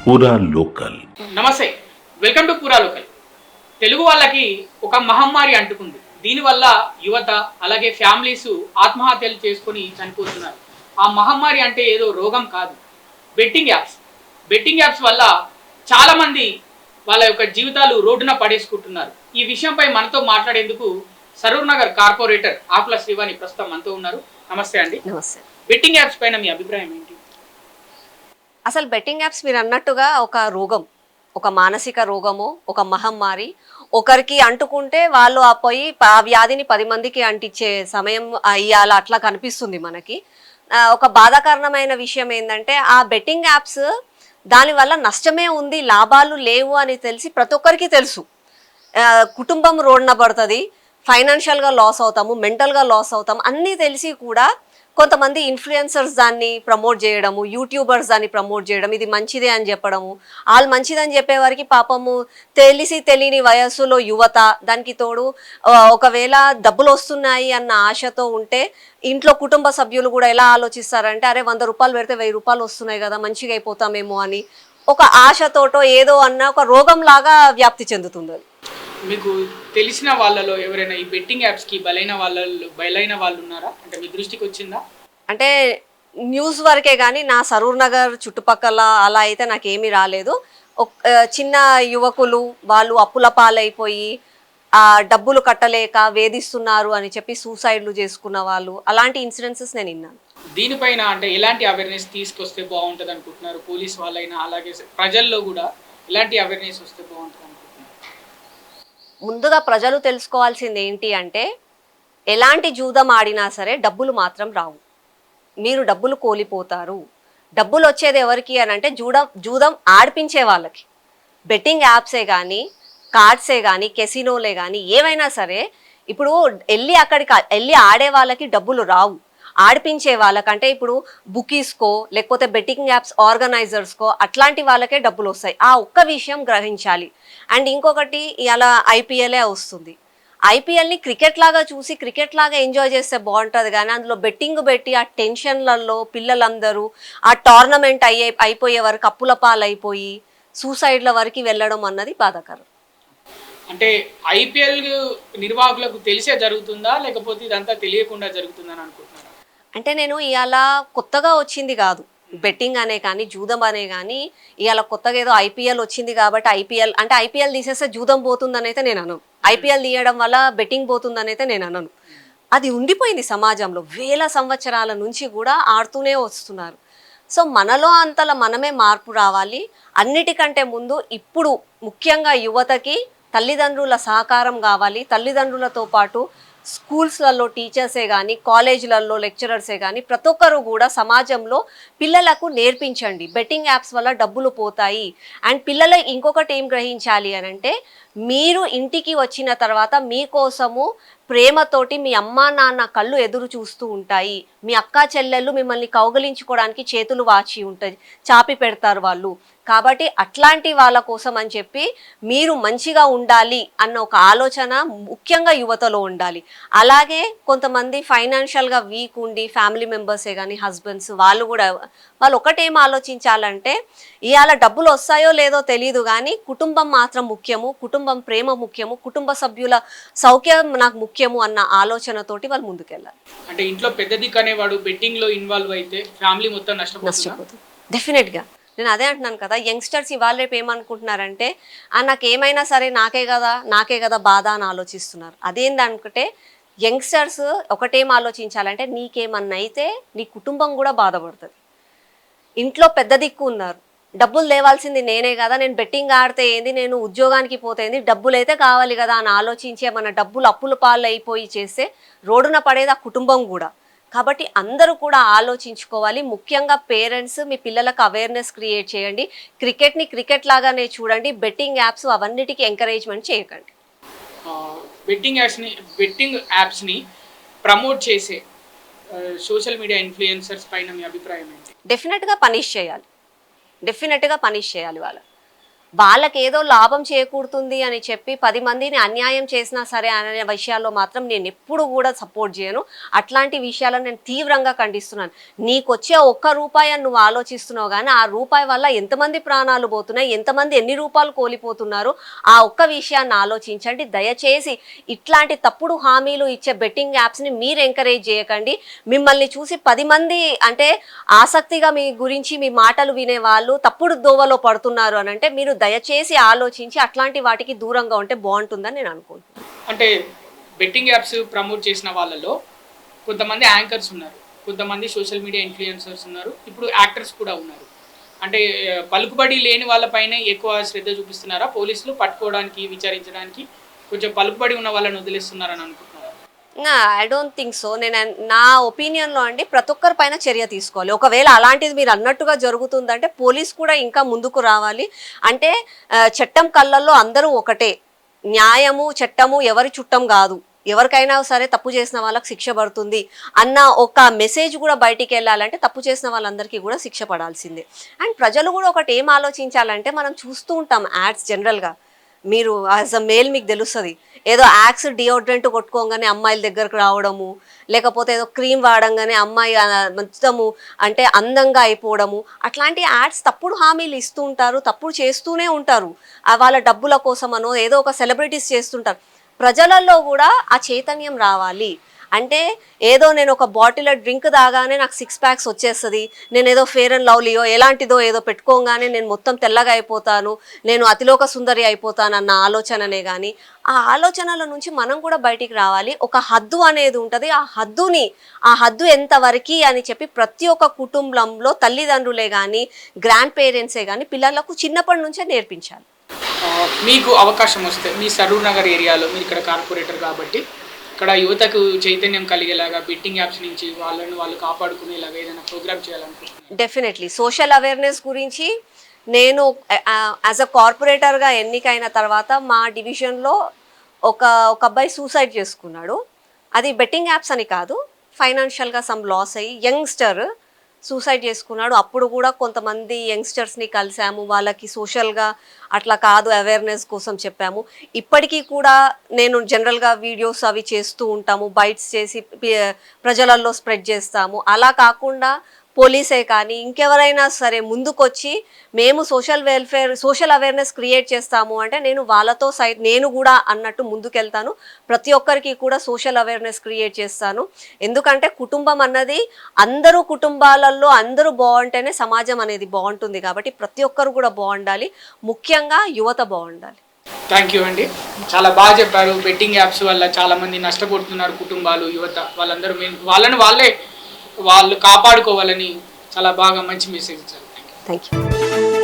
పూరా లోకల్. నమస్తే, welcome to పూరా లోకల్. తెలుగు వాళ్ళకి ఒక మహమ్మారి అంటుకుంది. దీనివల్ల యువత అలాగే ఫ్యామిలీస్ ఆత్మహత్యలు చేసుకొని చనిపోతున్నారు. ఆ మహమ్మారి అంటే ఏదో రోగం కాదు, బెట్టింగ్ యాప్స్. బెట్టింగ్ యాప్స్ వల్ల చాలామంది వాళ్ళ యొక్క జీవితాలు రోడ్డున పడేసుకుంటున్నారు. ఈ విషయంపై మనతో మాట్లాడేందుకు సరూర్ నగర్ కార్పొరేటర్ ఆకుల శ్రీవాణి ప్రస్తుతం మనతో ఉన్నారు. నమస్తే అండి. నమస్తే. బెట్టింగ్ యాప్స్ పైన మీ అభిప్రాయం ఏంటి? అసలు బెట్టింగ్ యాప్స్ మీరు అన్నట్టుగా ఒక రోగం, ఒక మానసిక రోగము, ఒక మహమ్మారి. ఒకరికి అంటుకుంటే వాళ్ళు పోయి ఆ వ్యాధిని 10 మందికి అంటించే సమయం ఇవాళ అట్లా కనిపిస్తుంది మనకి. ఒక బాధాకరమైన విషయం ఏంటంటే ఆ బెట్టింగ్ యాప్స్ దానివల్ల నష్టమే ఉంది, లాభాలు లేవు అని తెలిసి ప్రతి ఒక్కరికి తెలుసు. కుటుంబం రోడ్న పడుతుంది, ఫైనాన్షియల్గా లాస్ అవుతాము, మెంటల్గా లాస్ అవుతాము అన్నీ తెలిసి కూడా కొంతమంది ఇన్ఫ్లుయెన్సర్స్ దాన్ని ప్రమోట్ చేయడము, యూట్యూబర్స్ దాన్ని ప్రమోట్ చేయడం, ఇది మంచిదే అని చెప్పడము. వాళ్ళు మంచిదని చెప్పేవారికి పాపము తెలిసి తెలియని వయస్సులో యువత, దానికి తోడు ఒకవేళ డబ్బులు వస్తున్నాయి అన్న ఆశతో ఉంటే ఇంట్లో కుటుంబ సభ్యులు కూడా ఎలా ఆలోచిస్తారంటే అరే 100 రూపాయలు పెడితే 1000 రూపాయలు వస్తున్నాయి కదా, మంచిగా అయిపోతామేమో అని ఒక ఆశతోటో ఏదో అన్న ఒక రోగం లాగా వ్యాప్తి చెందుతుంది అది. మీకు తెలిసిన వాళ్ళలో ఎవరైనా ఈ బెట్టింగ్ యాప్స్కి బలైన వాళ్ళు ఉన్నారా? అంటే మీ దృష్టికి వచ్చిందా? అంటే న్యూస్ వరకే కానీ నా సరూర్ నగర్ చుట్టుపక్కల అలా అయితే నాకేమీ రాలేదు. చిన్న యువకులు వాళ్ళు అప్పుల పాలైపోయి డబ్బులు కట్టలేక వేధిస్తున్నారు అని చెప్పి సూసైడ్లు చేసుకున్న వాళ్ళు, అలాంటి ఇన్సిడెన్సెస్ నేను విన్నాను. దీనిపైన అంటే ఎలాంటి అవేర్నెస్ తీసుకొస్తే బాగుంటుంది అనుకుంటున్నారు? పోలీస్ వాళ్ళైనా అలాగే ప్రజల్లో కూడా ఎలాంటి అవేర్నెస్ వస్తే బాగుంటుంది అనుకుంటున్నారు? ముందుగా ప్రజలు తెలుసుకోవాల్సింది ఏంటి అంటే ఎలాంటి జూదం ఆడినా సరే డబ్బులు మాత్రం రావు, మీరు డబ్బులు కోల్పోతారు. డబ్బులు వచ్చేది ఎవరికి అని అంటే జూదం ఆడిపించే వాళ్ళకి. బెట్టింగ్ యాప్సే కానీ, కార్డ్సే కానీ, కెసినోలే కానీ ఏవైనా సరే ఇప్పుడు వెళ్ళి ఆడే వాళ్ళకి డబ్బులు రావు. ఆడిపించే వాళ్ళకంటే ఇప్పుడు బుకీస్కో లేకపోతే బెట్టింగ్ యాప్స్ ఆర్గనైజర్స్కో అట్లాంటి వాళ్ళకే డబ్బులు వస్తాయి. ఆ ఒక్క విషయం గ్రహించాలి. అండ్ ఇంకొకటి ఇలా ఐపీఎలే వస్తుంది. ఐపీఎల్ని క్రికెట్ లాగా చూసి క్రికెట్ లాగా ఎంజాయ్ చేస్తే బాగుంటుంది కానీ అందులో బెట్టింగ్ పెట్టి ఆ టెన్షన్లలో పిల్లలందరూ ఆ టోర్నమెంట్ అయిపోయే వరకు అప్పుల పాలైపోయి సూసైడ్ల వరకు వెళ్ళడం అన్నది బాధాకరం. అంటే ఐపీఎల్ నిర్వాహకులకు తెలిసే జరుగుతుందా లేకపోతే ఇదంతా తెలియకుండా జరుగుతుందని అనుకుంటున్నారా? అంటే నేను ఇవాళ కొత్తగా వచ్చింది కాదు బెట్టింగ్ అనే కానీ జూదం అనే కానీ, ఇవాళ కొత్తగా ఏదో ఐపీఎల్ వచ్చింది కాబట్టి ఐపీఎల్ తీసేస్తే జూదం పోతుందని అయితే నేను అనను, ఐపీఎల్ తీయడం వల్ల బెట్టింగ్ పోతుందని అయితే నేను అనను. అది ఉండిపోయింది సమాజంలో, వేల సంవత్సరాల నుంచి కూడా ఆడుతూనే వస్తున్నారు. సో మనలో అంతలా మనమే మార్పు రావాలి. అన్నిటికంటే ముందు ఇప్పుడు ముఖ్యంగా యువతకి తల్లిదండ్రుల సహకారం కావాలి. తల్లిదండ్రులతో పాటు స్కూల్స్లలో టీచర్సే కానీ, కాలేజీలలో లెక్చరర్సే కానీ ప్రతి ఒక్కరు కూడా సమాజంలో పిల్లలకు నేర్పించండి బెట్టింగ్ యాప్స్ వల్ల డబ్బులు పోతాయి. అండ్ పిల్లలు ఇంకొకటి ఏం గ్రహించాలి అని అంటే మీరు ఇంటికి వచ్చిన తర్వాత మీకోసము ప్రేమతోటి మీ అమ్మా నాన్న కళ్ళు ఎదురు చూస్తూ ఉంటాయి. మీ అక్కా చెల్లెళ్ళు మిమ్మల్ని కౌగలించుకోవడానికి చేతులు వాచి ఉంటాయి, చాపి పెడతారు వాళ్ళు. కాబట్టి అట్లాంటి వాళ్ళ కోసం అని చెప్పి మీరు మంచిగా ఉండాలి అన్న ఒక ఆలోచన ముఖ్యంగా యువతలో ఉండాలి. అలాగే కొంతమంది ఫైనాన్షియల్గా వీక్ ఉండి ఫ్యామిలీ మెంబర్సే కానీ హస్బెండ్స్ వాళ్ళు ఒకటేం ఆలోచించాలంటే ఇవాళ డబ్బులు వస్తాయో లేదో తెలియదు కానీ కుటుంబం మాత్రం ముఖ్యము, కుటుంబం ప్రేమ ముఖ్యము, కుటుంబ సభ్యుల సౌఖ్యం నాకు ముఖ్యము అన్న ఆలోచనతోటి వాళ్ళు ముందుకెళ్ళాలి. అంటే ఇంట్లో పెద్ద దిక్కు అనేవాడు బెట్టింగ్ లో ఇన్వాల్వ్ అయితే ఫ్యామిలీ మొత్తం నష్టపోతుంది. డెఫినెట్గా నేను అదే అంటున్నాను కదా. యంగ్స్టర్స్ ఇవాళ రేపు ఏమనుకుంటున్నారంటే నాకేమైనా సరే నాకే కదా బాధ అని ఆలోచిస్తున్నారు. అదేంటనుకుంటే యంగ్స్టర్స్ ఒకటేం ఆలోచించాలంటే నీకేమన్నా అయితే నీ కుటుంబం కూడా బాధపడుతుంది. ఇంట్లో పెద్ద దిక్కు ఉన్నారు, డబ్బులు లేవాల్సింది నేనే కదా, నేను బెట్టింగ్ ఆడితే ఏంది, నేను ఉద్యోగానికి పోతే ఏంది, డబ్బులు అయితే కావాలి కదా అని ఆలోచించి మన డబ్బులు అప్పుల పాలు అయిపోయి చేస్తే రోడ్డున పడేది ఆ కుటుంబం కూడా. కాబట్టి అందరూ కూడా ఆలోచించుకోవాలి. ముఖ్యంగా పేరెంట్స్ మీ పిల్లలకు అవేర్నెస్ క్రియేట్ చేయండి. క్రికెట్ని క్రికెట్ లాగానే చూడండి, బెట్టింగ్ యాప్స్ అవన్నిటికీ ఎంకరేజ్మెంట్ చేయకండి. బెట్టింగ్ యాప్స్ని ప్రమోట్ చేసే సోషల్ మీడియా ఇన్ఫ్లుయెన్సర్స్ పైన మీ అభిప్రాయం ఏంటి? డెఫినెట్గా పనిష్ చేయాలి వాళ్ళు. వాళ్ళకి ఏదో లాభం చేకూరుతుంది అని చెప్పి 10 మందిని అన్యాయం చేసినా సరే అనే విషయాల్లో మాత్రం నేను ఎప్పుడు కూడా సపోర్ట్ చేయను. అట్లాంటి విషయాలను నేను తీవ్రంగా ఖండిస్తున్నాను. నీకు వచ్చే ఒక్క రూపాయి అని నువ్వు ఆలోచిస్తున్నావు కానీ ఆ రూపాయి వల్ల ఎంతమంది ప్రాణాలు పోతున్నాయి, ఎంతమంది ఎన్ని రూపాయలు కోల్పోతున్నారు, ఆ ఒక్క విషయాన్ని ఆలోచించండి. దయచేసి ఇట్లాంటి తప్పుడు హామీలు ఇచ్చే బెట్టింగ్ యాప్స్ని మీరు ఎంకరేజ్ చేయకండి. మిమ్మల్ని చూసి 10 మంది అంటే ఆసక్తిగా మీ గురించి మీ మాటలు వినే వాళ్ళు తప్పుడు దోవలో పడుతున్నారు అని అంటే మీరు దయచేసి ఆలోచించి అట్లాంటి వాటికి దూరంగా ఉంటే బాగుంటుందని నేను అనుకుంటున్నాను. అంటే బెట్టింగ్ యాప్స్ ప్రమోట్ చేసిన వాళ్ళలో కొంతమంది యాంకర్స్ ఉన్నారు, కొంతమంది సోషల్ మీడియా ఇన్ఫ్లుయెన్సర్స్ ఉన్నారు, ఇప్పుడు యాక్టర్స్ కూడా ఉన్నారు. అంటే పలుకుబడి లేని వాళ్ళపైనే ఎక్కువ శ్రద్ధ చూపిస్తున్నారా పోలీసులు? పట్టుకోవడానికి, విచారించడానికి కొంచెం పలుకుబడి ఉన్న వాళ్ళని వదిలేస్తున్నారని అనుకుంటున్నారా? I don't think so. నేను నా ఒపీనియన్లో అండి ప్రతి ఒక్కరి పైన చర్య తీసుకోవాలి. ఒకవేళ అలాంటిది మీరు అన్నట్టుగా జరుగుతుందంటే పోలీస్ కూడా ఇంకా ముందుకు రావాలి. అంటే చట్టం కళ్ళల్లో అందరూ ఒకటే, న్యాయము చట్టము ఎవరి చుట్టం కాదు, ఎవరికైనా సరే తప్పు చేసిన వాళ్ళకి శిక్ష పడుతుంది అన్న ఒక మెసేజ్ కూడా బయటికి వెళ్ళాలంటే తప్పు చేసిన వాళ్ళందరికీ కూడా శిక్ష పడాల్సిందే. అండ్ ప్రజలు కూడా ఒకటి ఏం ఆలోచించాలంటే, మనం చూస్తూ ఉంటాం యాడ్స్ జనరల్గా, మీరు యాజ్ అ మేల్ మీకు తెలుస్తుంది, ఏదో యాక్స్ డియోడ్రెంట్ కొట్టుకోగానే అమ్మాయిల దగ్గరకు రావడము, లేకపోతే ఏదో క్రీమ్ వాడంగానే అమ్మాయి మొత్తము అంటే అందంగా అయిపోవడము, అట్లాంటి యాడ్స్ తప్పుడు హామీలు ఇస్తూ ఉంటారు, తప్పుడు చేస్తూనే ఉంటారు. వాళ్ళ డబ్బుల కోసమనో ఏదో ఒక సెలబ్రిటీస్ చేస్తుంటారు. ప్రజలలో కూడా ఆ చైతన్యం రావాలి. అంటే ఏదో నేను ఒక బాటిల్ డ్రింక్ తాగానే నాకు 6 ప్యాక్స్ వచ్చేస్తుంది, నేను ఏదో ఫేర్ అండ్ లవ్లీయో ఎలాంటిదో ఏదో పెట్టుకోగానే నేను మొత్తం తెల్లగా అయిపోతాను, నేను అతిలోక సుందరి అయిపోతాను అన్న ఆలోచననే కానీ ఆ ఆలోచనల నుంచి మనం కూడా బయటికి రావాలి. ఒక హద్దు అనేది ఉంటుంది, ఆ హద్దు ఎంతవరకు అని చెప్పి ప్రతి ఒక్క కుటుంబంలో తల్లిదండ్రులే కానీ గ్రాండ్ పేరెంట్సే కానీ పిల్లలకు చిన్నప్పటి నుంచే నేర్పించాలి. మీకు అవకాశం వస్తే మీ సరూర్ నగర్ ఏరియాలో, మీరు ఇక్కడ కార్పొరేటర్ కాబట్టి ఇక్కడ యువతకు చైతన్యం కలిగేలాగా బెట్టింగ్ యాప్స్ నుంచి వాళ్ళు కాపాడుకునేలాగా ఏదైనా ప్రోగ్రామ్ చేయాలనుకుంటున్నాను. డెఫినెట్లీ సోషల్ అవేర్నెస్ గురించి నేను యాజ్ అ కార్పొరేటర్గా ఎన్నికైన తర్వాత మా డివిజన్లో ఒక అబ్బాయి సూసైడ్ చేసుకున్నాడు. అది బెట్టింగ్ యాప్స్ అని కాదు, ఫైనాన్షియల్గా సమ్ లాస్ అయ్యి యంగ్స్టర్ సూసైడ్ చేసుకున్నాడు. అప్పుడు కూడా కొంతమంది యంగ్స్టర్స్ని కలిసాము, వాళ్ళకి సోషల్గా అట్లా కాదు అవేర్నెస్ కోసం చెప్పాము. ఇప్పటికీ కూడా నేను జనరల్గా వీడియోస్ అవి చేస్తూ ఉంటాము, బైట్స్ చేసి ప్రజలలో స్ప్రెడ్ చేస్తాము. అలా కాకుండా పోలీసే కానీ ఇంకెవరైనా సరే ముందుకొచ్చి మేము సోషల్ అవేర్నెస్ క్రియేట్ చేస్తాము అంటే నేను వాళ్ళతో నేను కూడా అన్నట్టు ముందుకెళ్తాను. ప్రతి ఒక్కరికి కూడా సోషల్ అవేర్నెస్ క్రియేట్ చేస్తాను. ఎందుకంటే కుటుంబం అన్నది అందరూ కుటుంబాలలో అందరూ బాగుంటేనే సమాజం అనేది బాగుంటుంది. కాబట్టి ప్రతి ఒక్కరు కూడా బాగుండాలి, ముఖ్యంగా యువత బాగుండాలి. థ్యాంక్ యూ అండి, చాలా బాగా చెప్పారు. బెట్టింగ్ యాప్స్ వల్ల చాలామంది నష్టపోతున్నారు, కుటుంబాలు, యువత, వాళ్ళందరూ వాళ్ళు కాపాడుకోవాలని చాలా బాగా మంచి మెసేజ్ ఇచ్చారు. Thank you.